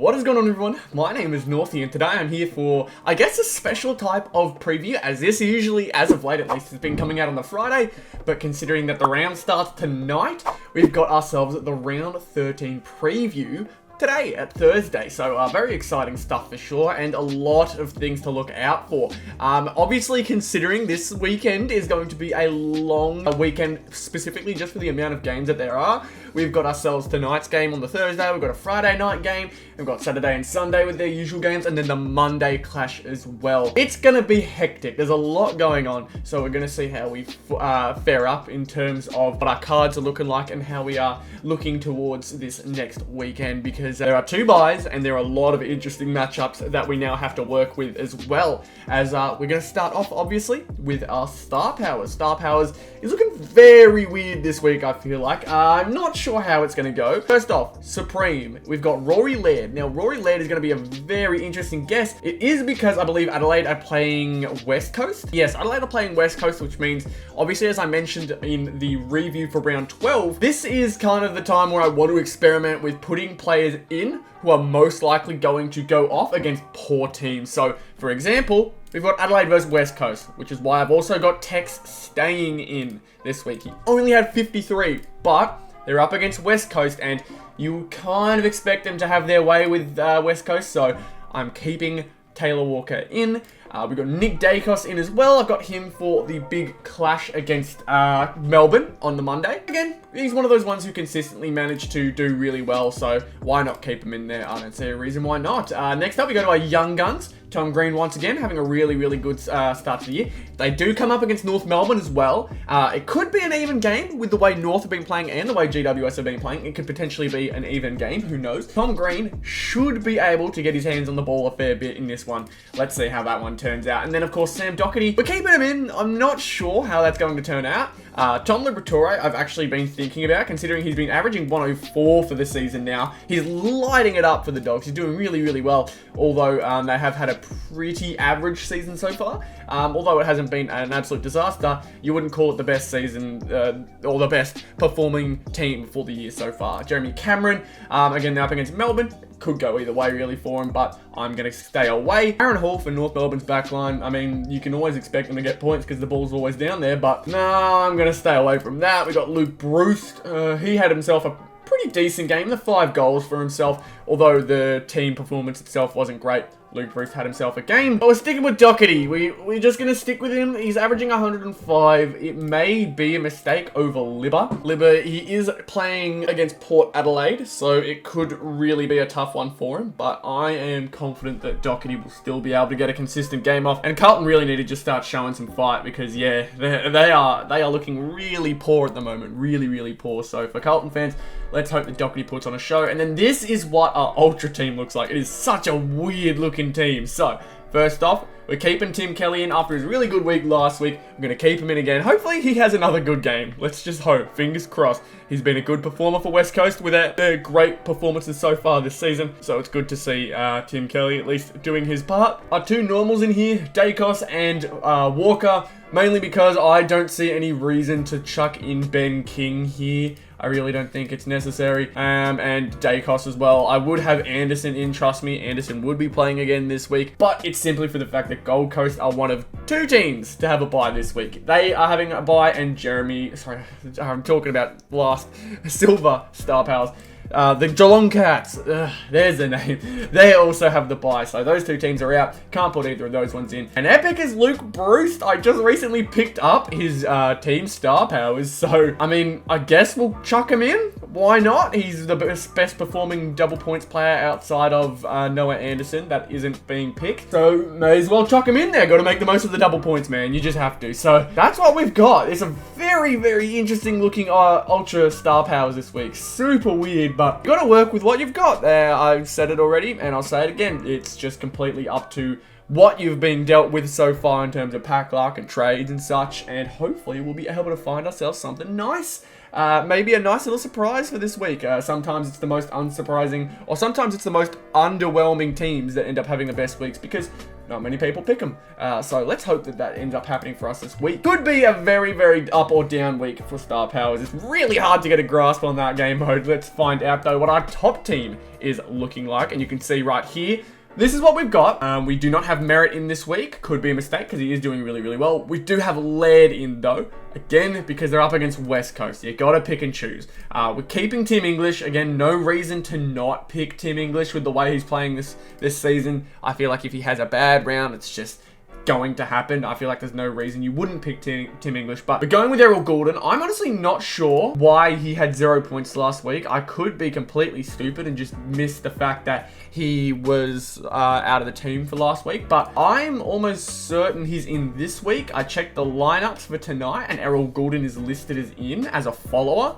What is going on, everyone? My name is Northy, and today I'm here for, I guess, a special type of preview, as this usually, as of late at least, has been coming out on the Friday, but considering that the round starts tonight, we've got ourselves the round 13 preview today at Thursday. So very exciting stuff for sure, and a lot of things to look out for. Obviously, considering this weekend is going to be a long weekend, specifically just for the amount of games that there are. We've got ourselves tonight's game on the Thursday, we've got a Friday night game, we've got Saturday and Sunday with their usual games, and then the Monday clash as well. It's gonna be hectic, there's a lot going on, so we're gonna see how we fare up in terms of what our cards are looking like and how we are looking towards this next weekend, because there are two buys and there are a lot of interesting matchups that we now have to work with as well. As we're gonna start off obviously with our Star Powers. Star Powers is looking very weird this week, I feel like. I'm not sure how it's going to go. First off, Supreme. We've got Rory Laird. Now, Rory Laird is going to be a very interesting guest. It is because I believe Adelaide are playing West Coast. Yes, Adelaide are playing West Coast, which means, obviously, as I mentioned in the review for round 12, this is kind of the time where I want to experiment with putting players in who are most likely going to go off against poor teams. So, for example, we've got Adelaide versus West Coast, which is why I've also got Tex staying in this week. He only had 53, but they're up against West Coast, and you kind of expect them to have their way with West Coast, so I'm keeping Taylor Walker in. We've got Nick Dacos in as well. I've got him for the big clash against Melbourne on the Monday. Again, he's one of those ones who consistently manage to do really well, so why not keep him in there? I don't see a reason why not. Next up, we go to our Young Guns. Tom Green, once again, having a really good start to the year. They do come up against North Melbourne as well. It could be an even game with the way North have been playing and the way GWS have been playing. It could potentially be an even game. Who knows? Tom Green should be able to get his hands on the ball a fair bit in this one. Let's see how that one turns out. And then, of course, Sam Doherty. We're keeping him in. I'm not sure how that's going to turn out. Tom Liberatore, I've actually been thinking about, considering he's been averaging 104 for the season now. He's lighting it up for the Dogs. He's doing really well, although they have had a pretty average season so far. Although it hasn't been an absolute disaster, you wouldn't call it the best season or the best performing team for the year so far. Jeremy Cameron, again, they're up against Melbourne. Could go either way really for him, but I'm going to stay away. Aaron Hall for North Melbourne's backline. I mean, you can always expect them to get points because the ball's always down there, but no, I'm going to stay away from that. We got Luke Bruce. He had himself a pretty decent game, the 5 goals for himself, although the team performance itself wasn't great. Luke Bruce had himself a game. But we're sticking with Doherty. We're just going to stick with him. He's averaging 105. It may be a mistake over Libba. He is playing against Port Adelaide, so it could really be a tough one for him. But I am confident that Doherty will still be able to get a consistent game off. And Carlton really need to just start showing some fight because, yeah, they are looking really poor at the moment. Really poor. So for Carlton fans, let's hope that Doherty puts on a show. And then this is what our Ultra team looks like. It is such a weird looking team. So, first off, we're keeping Tim Kelly in after his really good week last week. I'm going to keep him in again. Hopefully, he has another good game. Let's just hope. Fingers crossed. He's been a good performer for West Coast without the great performances so far this season. So, it's good to see Tim Kelly at least doing his part. Our two normals in here, Dacos and Walker, mainly because I don't see any reason to chuck in Ben King here. I really don't think it's necessary. And Dacos as well. I would have Anderson in, trust me. Anderson would be playing again this week. But it's simply for the fact that Gold Coast are one of 2 teams to have a bye this week. They are having a bye, and I'm talking about last Silver Star Powers. The Geelong Cats, there's the name. They also have the bye, so those 2 teams are out. Can't put either of those ones in. And epic is Luke Bruce. I just recently picked up his team Star Powers, so I mean, I guess we'll chuck him in. Why not? He's the best performing double points player outside of Noah Anderson that isn't being picked, so may as well chuck him in there. Got to make the most of the double points, man. You just have to. So that's what we've got. It's a very interesting looking Ultra Star Powers this week. Super weird, but you got to work with what you've got there. I've said it already, and I'll say it again. It's just completely up to what you've been dealt with so far in terms of pack luck and trades and such, and hopefully we'll be able to find ourselves something nice. Maybe a nice little surprise for this week. Sometimes it's the most unsurprising, or sometimes it's the most underwhelming teams that end up having the best weeks, because not many people pick him. So let's hope that that ends up happening for us this week. Could be a very, very up or down week for Star Powers. It's really hard to get a grasp on that game mode. Let's find out, though, what our top team is looking like. And you can see right here, this is what we've got. We do not have Merit in this week. Could be a mistake because he is doing really, really well. We do have Laird in, though. Again, because they're up against West Coast. You got to pick and choose. We're keeping Tim English. Again, no reason to not pick Tim English with the way he's playing this season. I feel like if he has a bad round, it's just going to happen. I feel like there's no reason you wouldn't pick Tim English, but we're going with Errol Goulden. I'm honestly not sure why he had 0 points last week. I could be completely stupid and just miss the fact that he was out of the team for last week, but I'm almost certain he's in this week. I checked the lineups for tonight and Errol Goulden is listed as in as a follower.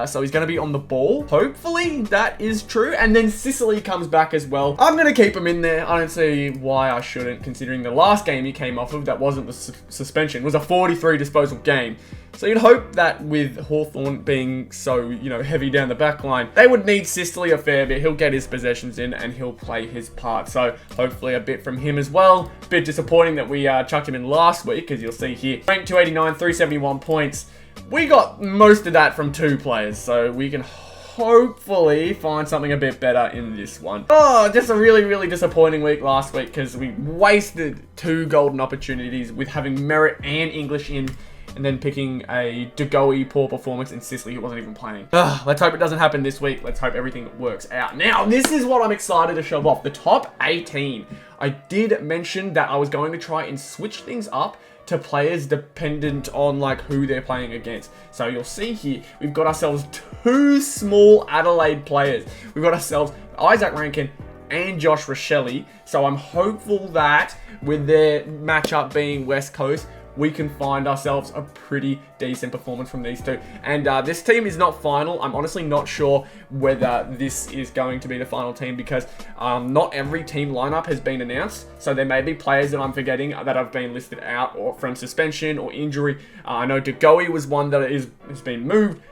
So he's going to be on the ball. Hopefully that is true. And then Sicily comes back as well. I'm going to keep him in there. I don't see why I shouldn't, considering the last game he came off of, that wasn't the suspension, was a 43 disposal game. So you'd hope that with Hawthorn being so, heavy down the back line, they would need Sicily a fair bit. He'll get his possessions in and he'll play his part. So hopefully a bit from him as well. Bit disappointing that we chucked him in last week, as you'll see here. Ranked 289, 371 points. We got most of that from 2 players, so we can hopefully find something a bit better in this one. Oh, just a really, really disappointing week last week because we wasted 2 golden opportunities with having Merit and English in and then picking a Degoe poor performance in Sicily who wasn't even playing. Let's hope it doesn't happen this week. Let's hope everything works out. Now, this is what I'm excited to show off. The top 18. I did mention that I was going to try and switch things up to players dependent on who they're playing against. So you'll see here, we've got ourselves 2 small Adelaide players. We've got ourselves Isaac Rankin and Josh Rochelle. So I'm hopeful that with their matchup being West Coast, we can find ourselves a pretty decent performance from these 2. And this team is not final. I'm honestly not sure whether this is going to be the final team because not every team lineup has been announced. So there may be players that I'm forgetting that have been listed out or from suspension or injury. I know Degoe was one that has been moved.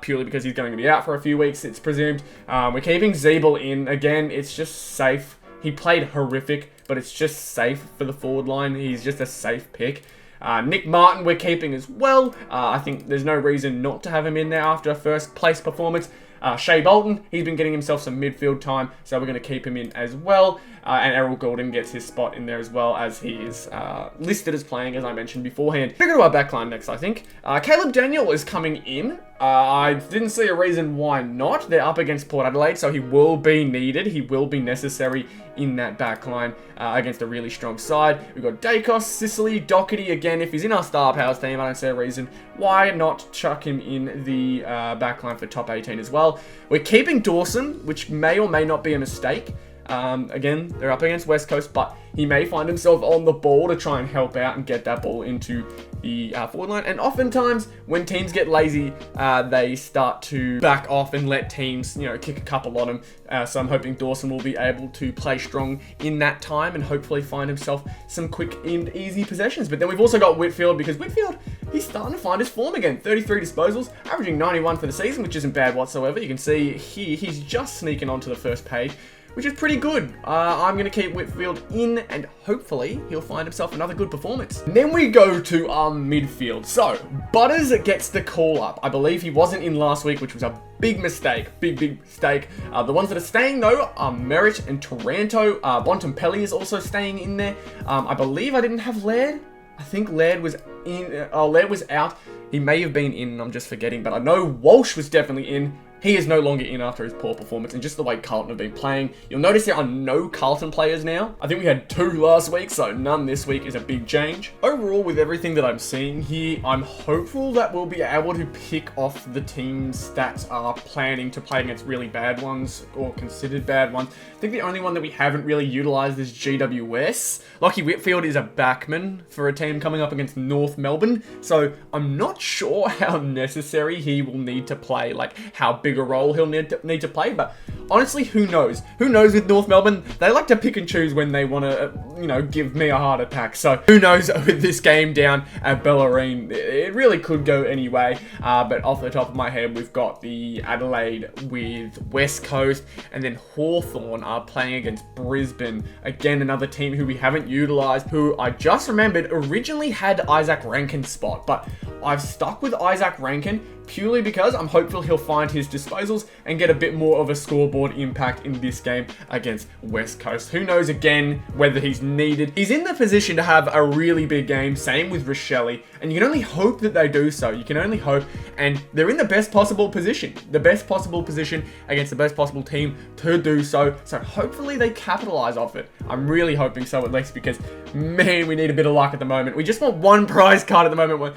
Purely because he's going to be out for a few weeks, it's presumed. We're keeping Zeeble in. Again, it's just safe. He played horrific, but it's just safe for the forward line. He's just a safe pick. Nick Martin we're keeping as well. I think there's no reason not to have him in there after a first place performance. Shea Bolton, he's been getting himself some midfield time, so we're going to keep him in as well. And Errol Goulden gets his spot in there as well, as he is listed as playing, as I mentioned beforehand. We're going to our backline next, I think. Caleb Daniel is coming in. I didn't see a reason why not. They're up against Port Adelaide, so he will be needed. He will be necessary in that backline against a really strong side. We've got Dacos, Sicily, Doherty. Again, if he's in our Star Powers team, I don't see a reason why not chuck him in the backline for top 18 as well. We're keeping Dawson, which may or may not be a mistake. Again, they're up against West Coast, but he may find himself on the ball to try and help out and get that ball into the forward line. And oftentimes, when teams get lazy, they start to back off and let teams, kick a couple on them. So I'm hoping Dawson will be able to play strong in that time and hopefully find himself some quick and easy possessions. But then we've also got Whitfield, because Whitfield, he's starting to find his form again. 33 disposals, averaging 91 for the season, which isn't bad whatsoever. You can see here, he's just sneaking onto the first page, which is pretty good. I'm going to keep Whitfield in and hopefully he'll find himself another good performance. And then we go to our midfield. So, Butters gets the call up. I believe he wasn't in last week, which was a big mistake. Big mistake. The ones that are staying, though, are Merritt and Taranto. Bontempelli is also staying in there. I believe I didn't have Laird. I think Laird was in. Laird was out. He may have been in, I'm just forgetting. But I know Walsh was definitely in. He is no longer in after his poor performance, and just the way Carlton have been playing. You'll notice there are no Carlton players now. I think we had 2 last week, so none this week is a big change. Overall, with everything that I'm seeing here, I'm hopeful that we'll be able to pick off the teams that are planning to play against really bad ones, or considered bad ones. I think the only one that we haven't really utilized is GWS. Lockie Whitfield is a backman for a team coming up against North Melbourne, so I'm not sure how necessary he will need to play, how big bigger role he'll need to play, but honestly, who knows? Who knows with North Melbourne? They like to pick and choose when they want to, give me a heart attack. So who knows with this game down at Bellarine? It really could go anyway. But off the top of my head, we've got the Adelaide with West Coast, and then Hawthorn are playing against Brisbane. Again, another team who we haven't utilised, who I just remembered originally had Isaac Rankin's spot, but I've stuck with Isaac Rankin purely because I'm hopeful he'll find his disposals and get a bit more of a scoreboard impact in this game against West Coast. Who knows again whether he's needed. He's in the position to have a really big game, same with Rochelle, and you can only hope that they do so. You can only hope, and they're in the best possible position. The best possible position against the best possible team to do so. So hopefully they capitalize off it. I'm really hoping so, at least, because man, we need a bit of luck at the moment. We just want one prize card at the moment.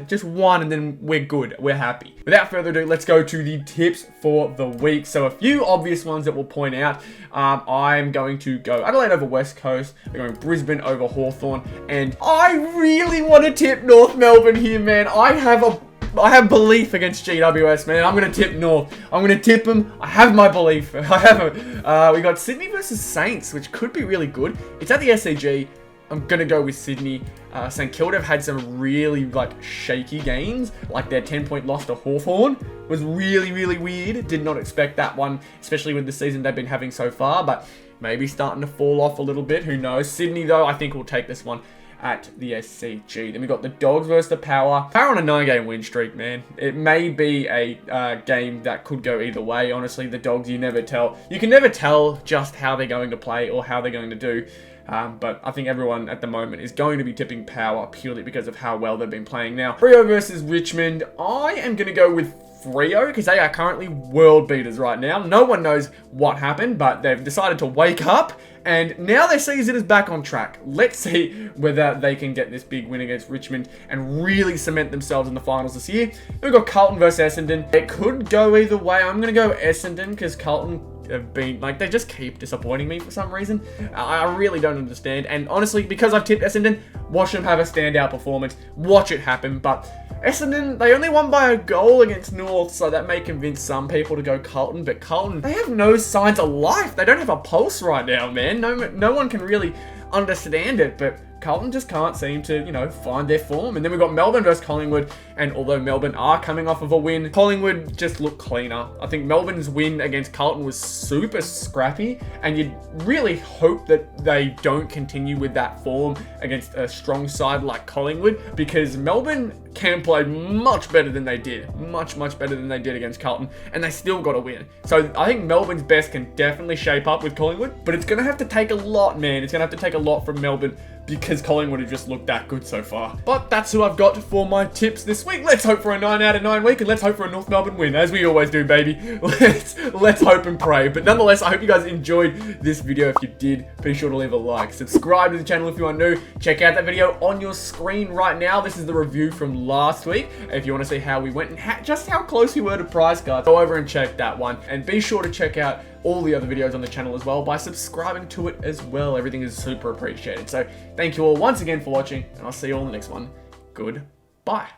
Just one, and then we're good. We're happy. Without further ado, let's go to the tips for the week. So a few obvious ones that we'll point out. I'm going to go Adelaide over West Coast. I'm going Brisbane over Hawthorn, and I really want to tip North Melbourne here, man. I have belief against GWS, man. I'm going to tip North. I'm going to tip them. I have my belief. We got Sydney versus Saints, which could be really good. It's at the SCG. I'm going to go with Sydney. St Kilda have had some really, shaky games. Like their 10-point loss to Hawthorn was really, really weird. Did not expect that one, especially with the season they've been having so far. But maybe starting to fall off a little bit. Who knows? Sydney, though, I think will take this one at the SCG. Then we got the Dogs versus the Power. Power on a 9-game win streak, man. It may be a game that could go either way. Honestly, the Dogs, you never tell. You can never tell just how they're going to play or how they're going to do. But I think everyone at the moment is going to be tipping Power purely because of how well they've been playing. Now, Freo versus Richmond. I am going to go with Freo because they are currently world beaters right now. No one knows what happened, but they've decided to wake up, and now their season is back on track. Let's see whether they can get this big win against Richmond and really cement themselves in the finals this year. We've got Carlton versus Essendon. It could go either way. I'm going to go Essendon because Carlton have been, they just keep disappointing me for some reason. I really don't understand. And honestly, because I've tipped Essendon, watch them have a standout performance. Watch it happen. But Essendon, they only won by a goal against North, so that may convince some people to go Carlton. But Carlton, they have no signs of life. They don't have a pulse right now, man. No one can really understand it, but Carlton just can't seem to, find their form. And then we've got Melbourne versus Collingwood. And although Melbourne are coming off of a win, Collingwood just look cleaner. I think Melbourne's win against Carlton was super scrappy. And you'd really hope that they don't continue with that form against a strong side like Collingwood, because Melbourne can play much better than they did. Much better than they did against Carlton. And they still got a win. So I think Melbourne's best can definitely shape up with Collingwood. But it's going to have to take a lot, man. It's going to have to take a lot from Melbourne, because Collingwood have just looked that good so far. But that's who I've got for my tips this week. Let's hope for a 9 out of 9 week, and let's hope for a North Melbourne win, as we always do, baby. Let's hope and pray. But nonetheless, I hope you guys enjoyed this video. If you did, be sure to leave a like. Subscribe to the channel if you are new. Check out that video on your screen right now. This is the review from last week. If you want to see how we went and just how close we were to prize cards, go over and check that one. And be sure to check out all the other videos on the channel as well by subscribing to it as well. Everything is super appreciated. So thank you all once again for watching, and I'll see you all in the next one. Goodbye.